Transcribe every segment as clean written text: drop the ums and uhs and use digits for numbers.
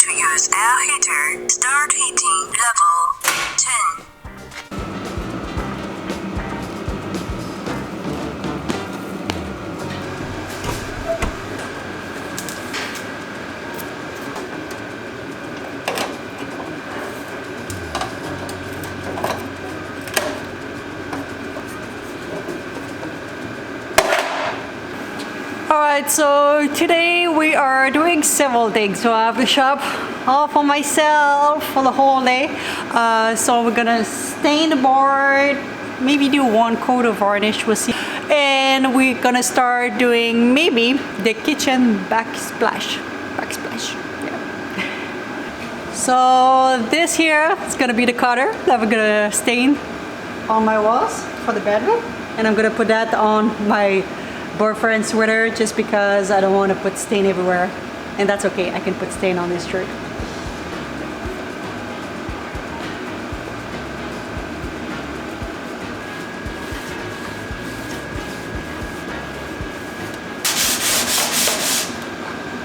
to use air heater. Start heating level 10. Alright, so today we are doing several things. So I have the shop all for myself for the whole day. So we're gonna stain the board, maybe do one coat of varnish, we'll see. And we're gonna start doing maybe the kitchen backsplash. Yeah. So this here is gonna be the color that we're gonna stain on my walls for the bedroom. And I'm gonna put that on my boyfriend's sweater just because I don't want to put stain everywhere, and that's okay. I can put stain on this shirt.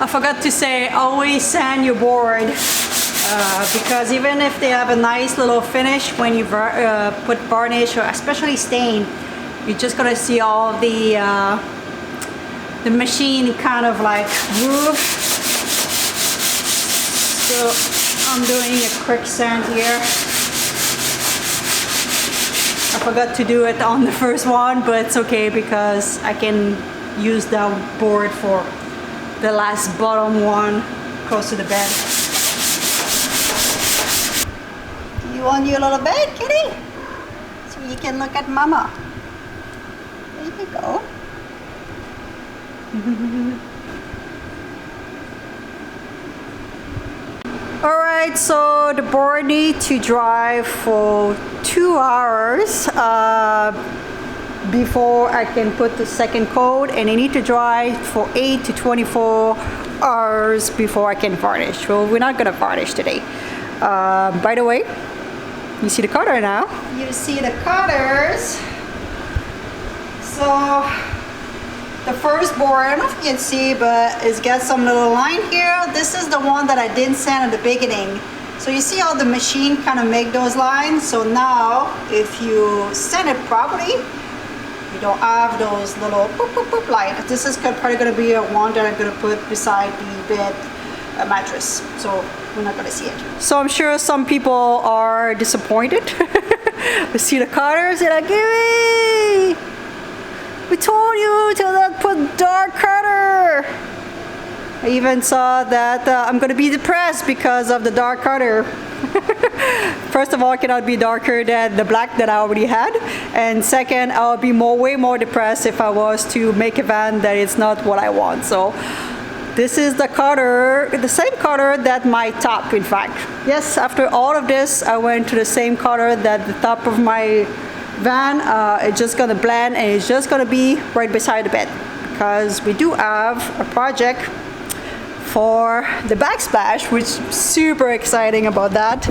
I forgot to say, always sand your board because even if they have a nice little finish, when you put varnish or especially stain, you're just gonna see all the machine kind of like move. So I'm doing a quick sand here. I forgot to do it on the first one, but it's okay because I can use that board for the last bottom one close to the bed. You want your little bed, kitty? So you can look at mama. There you go. Alright, so the board needs to dry for 2 hours before I can put the second coat, and I need to dry for 8 to 24 hours before I can varnish. Well, we're not gonna varnish today. By the way, you see the cutter now? You see the cutters. So the first board, I don't know if you can see, but it's got some little line here. This is the one that I didn't sand at the beginning. So you see how the machine kind of make those lines. So now, if you sand it properly, you don't have those little boop, boop, boop lines. This is probably going to be a one that I'm going to put beside the bed mattress. So we're not going to see it. So I'm sure some people are disappointed. We see the cutters and like, yay! We told you to not put dark cutter. I even saw that I'm gonna be depressed because of the dark cutter. First of all, it cannot be darker than the black that I already had, and second, I'll be way more depressed if I was to make a van that is not what I want. So this is the cutter, the same cutter that my top, in fact. Yes, after all of this, I went to the same cutter that the top of my van. It's just gonna blend, and it's just gonna be right beside the bed because we do have a project for the backsplash, which is super exciting about that.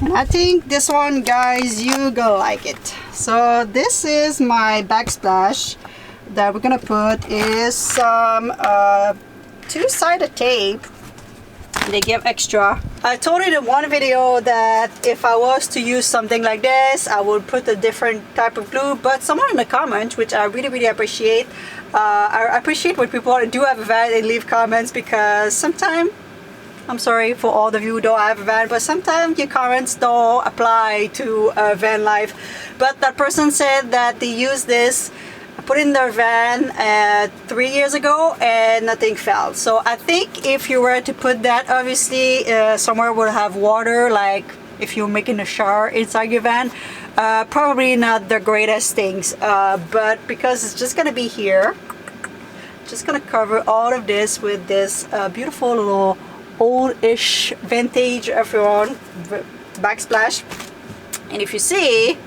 And I think this one, guys, you gonna like it. So this is my backsplash that we're gonna put is some two-sided tape. They give extra. I told you in one video that if I was to use something like this, I would put a different type of glue, but someone in the comments, which I really appreciate, I appreciate when people do have a van and leave comments, because sometimes, I'm sorry for all of you who don't have a van, but sometimes your comments don't apply to van life. But that person said that they use this, put in their van 3 years ago, and nothing fell. So I think if you were to put that, obviously somewhere would have water, like if you're making a shower inside your van, probably not the greatest things, but because it's just gonna be here, just gonna cover all of this with this beautiful little old-ish vintage, if you want, backsplash. And if you see,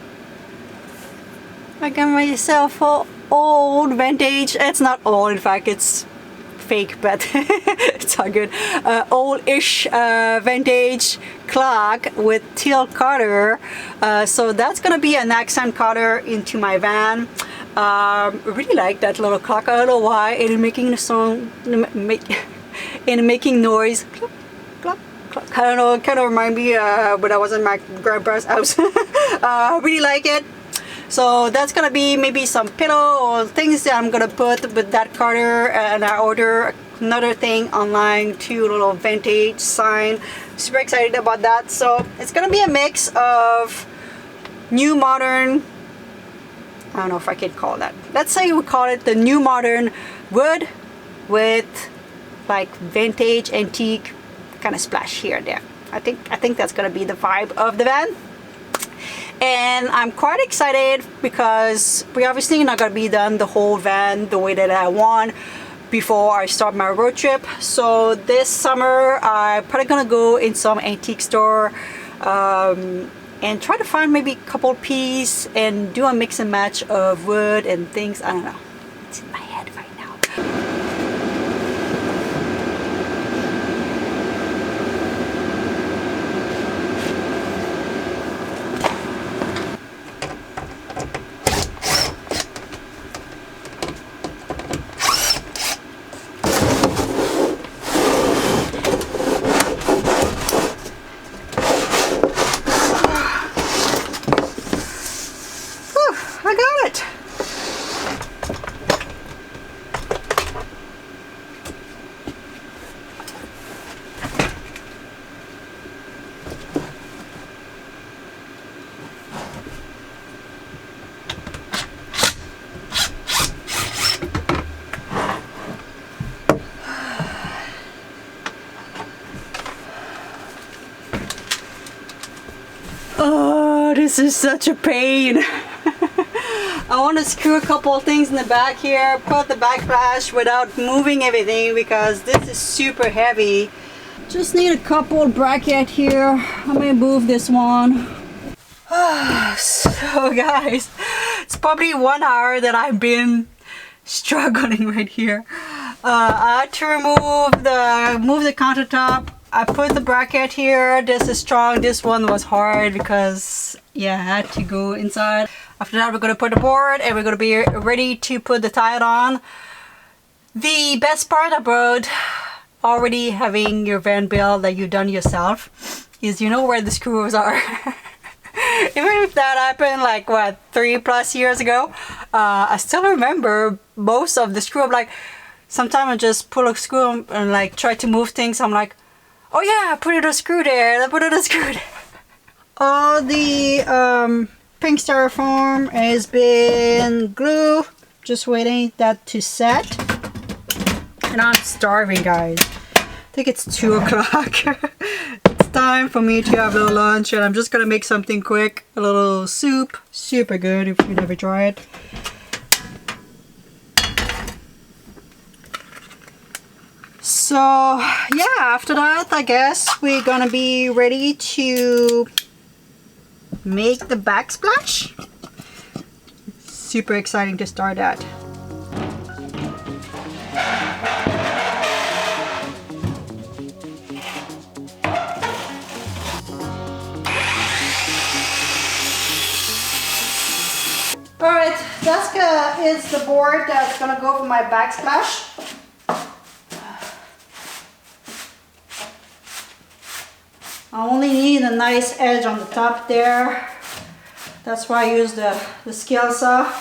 I got myself a old vintage. It's not old, in fact it's fake, but it's all good. Old-ish vintage clock with teal color. So that's gonna be an accent color into my van. Really like that little clock. I don't know why it is making the song, and making noise. Clop, clop, clop. I don't know, it kind of remind me when I was in my grandpa's house. I really like it. So that's gonna be maybe some pillow or things that I'm gonna put with that Carter, and I order another thing online too, a little vintage sign. Super excited about that. So it's gonna be a mix of new modern, I don't know if I can call that. Let's say we call it the new modern wood with like vintage antique kind of splash here and there. I think that's gonna be the vibe of the van. And I'm quite excited because we obviously not gonna be done the whole van the way that I want before I start my road trip. So this summer I'm probably gonna go in some antique store and try to find maybe a couple pieces and do a mix and match of wood and things. I don't know, it's in my head right now. I got it. Oh, this is such a pain. I want to screw a couple of things in the back here, put the backsplash without moving everything because this is super heavy. Just need a couple bracket here. I'm gonna move this one. So guys, it's probably 1 hour that I've been struggling right here. I had to move the countertop. I put the bracket here. This is strong. This one was hard because yeah, I had to go inside. After that, we're going to put the board and we're going to be ready to put the tile on. The best part about already having your van built that you've done yourself is you know where the screws are. Even if that happened like what, 3+ years ago, I still remember most of the screw. I'm like, sometimes I just pull a screw and like try to move things. I'm like, oh yeah, I put a screw there, I put a screw there. All the pink styrofoam has been glued, just waiting that to set. And I'm starving, guys. I think it's 2 o'clock. It's time for me to have a little lunch, and I'm just gonna make something quick, a little soup. Super good if you never try it. So yeah, after that I guess we're gonna be ready to make the backsplash. Super exciting to start that. Alright, that's is the board that's gonna go for my backsplash. I only need a nice edge on the top there. That's why I used the scale saw.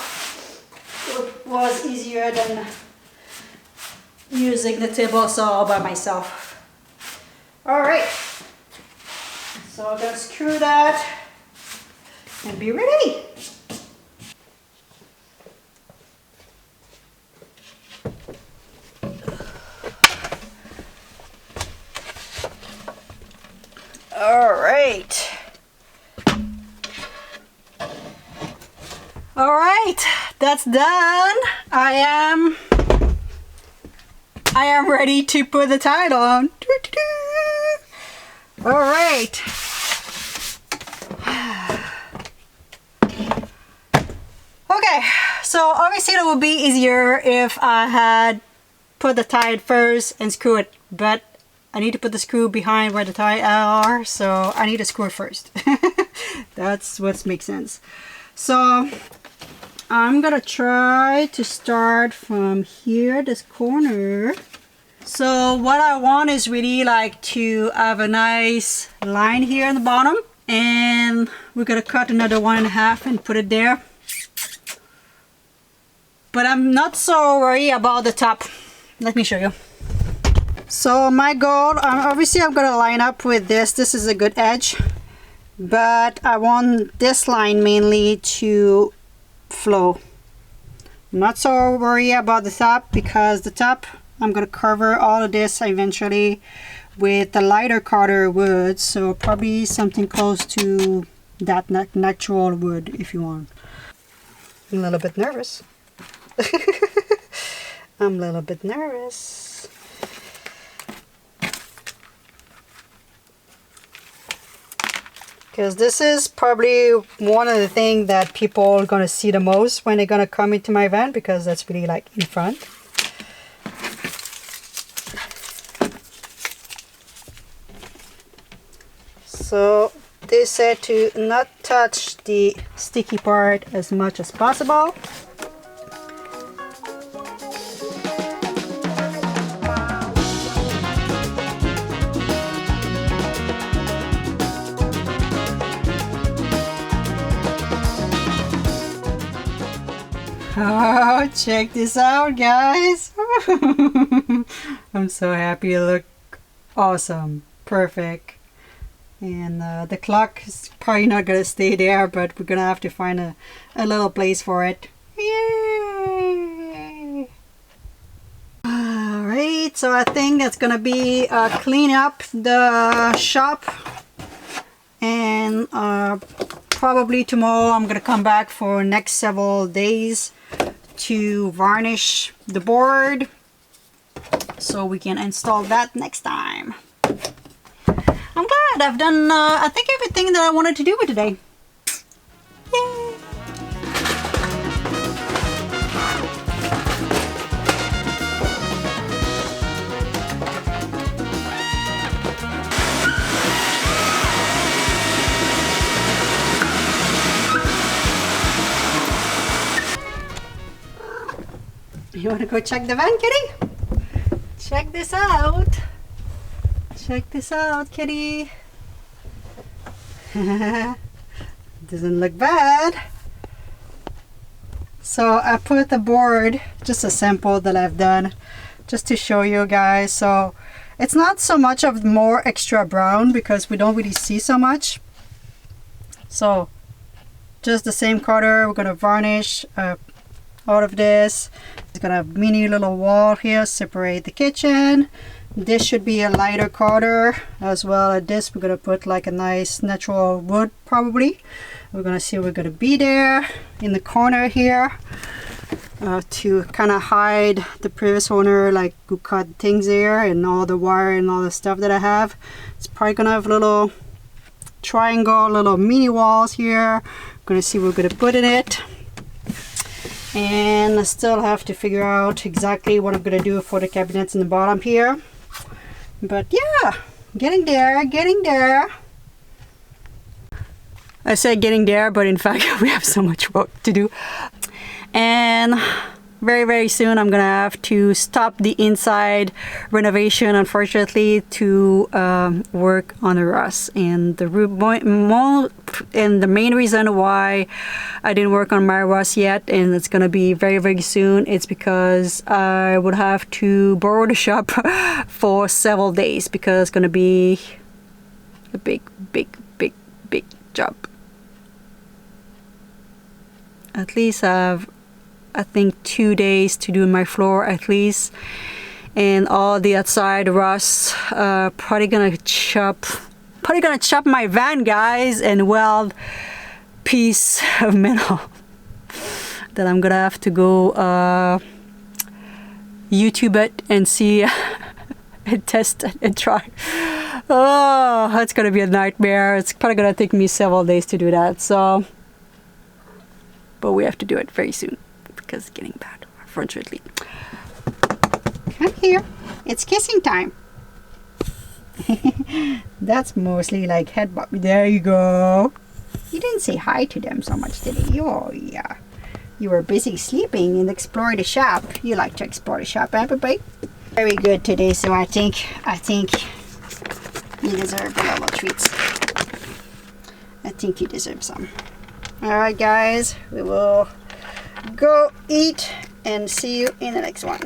It was easier than using the table saw all by myself. Alright, so I'm gonna screw that and be ready. Alright, that's done. I am ready to put the tile on. Alright. Okay, so obviously it would be easier if I had put the tile first and screw it, but I need to put the screw behind where the tile are, so I need to screw it first. That's what makes sense. So I'm gonna try to start from here, this corner. So what I want is really like to have a nice line here on the bottom, and we're gonna cut another 1.5 and put it there. But I'm not so worried about the top. Let me show you. So my goal, obviously I'm gonna line up with this. This is a good edge, but I want this line mainly to flow. I'm not so worried about the top, because the top I'm gonna cover all of this eventually with the lighter color wood, so probably something close to that natural wood if you want. I'm a little bit nervous. I'm a little bit nervous. Because this is probably one of the things that people are going to see the most when they're going to come into my van, because that's really like in front. So they said to not touch the sticky part as much as possible. Oh, check this out, guys. I'm so happy. It look awesome. Perfect. And the clock is probably not gonna stay there, but we're gonna have to find a little place for it. Yay! Alright, so I think that's gonna be clean up the shop, and probably tomorrow I'm gonna come back for next several days to varnish the board, so we can install that next time. I'm glad I've done, I think, everything that I wanted to do with today. Yay! You want to go check the van, kitty? Check this out. Check this out, kitty. Doesn't look bad. So I put the board, just a sample that I've done, just to show you guys. So it's not so much of more extra brown, because we don't really see so much. So just the same color. We're gonna varnish all of this. It's gonna have mini little wall here, separate the kitchen. This should be a lighter color as well. At this we're gonna put like a nice natural wood probably. We're gonna see we're gonna be there in the corner here to kind of hide the previous owner, like who cut things there, and all the wire and all the stuff that I have. It's probably gonna have little triangle, little mini walls here. We're gonna see what we're gonna put in it. And I still have to figure out exactly what I'm gonna do for the cabinets in the bottom here. But yeah, getting there, getting there. I said getting there, but in fact we have so much work to do. And very soon I'm gonna have to stop the inside renovation, unfortunately, to work on the rust. And the main reason why I didn't work on my rust yet, and it's gonna be very soon, it's because I would have to borrow the shop for several days, because it's gonna be a big job. At least I think 2 days to do my floor at least, and all the outside rust. Probably gonna chop my van, guys, and weld piece of metal that I'm gonna have to go YouTube it and see and test it and try. Oh, that's gonna be a nightmare. It's probably gonna take me several days to do that. So, but we have to do it very soon, because it's getting bad, unfortunately. Come here. It's kissing time. That's mostly like head bob. There you go. You didn't say hi to them so much, did you? Oh, yeah. You were busy sleeping and exploring the shop. You like to explore the shop, everybody? very good today, so I think you deserve a little treats. I think you deserve some. Alright guys, we will go eat and see you in the next one.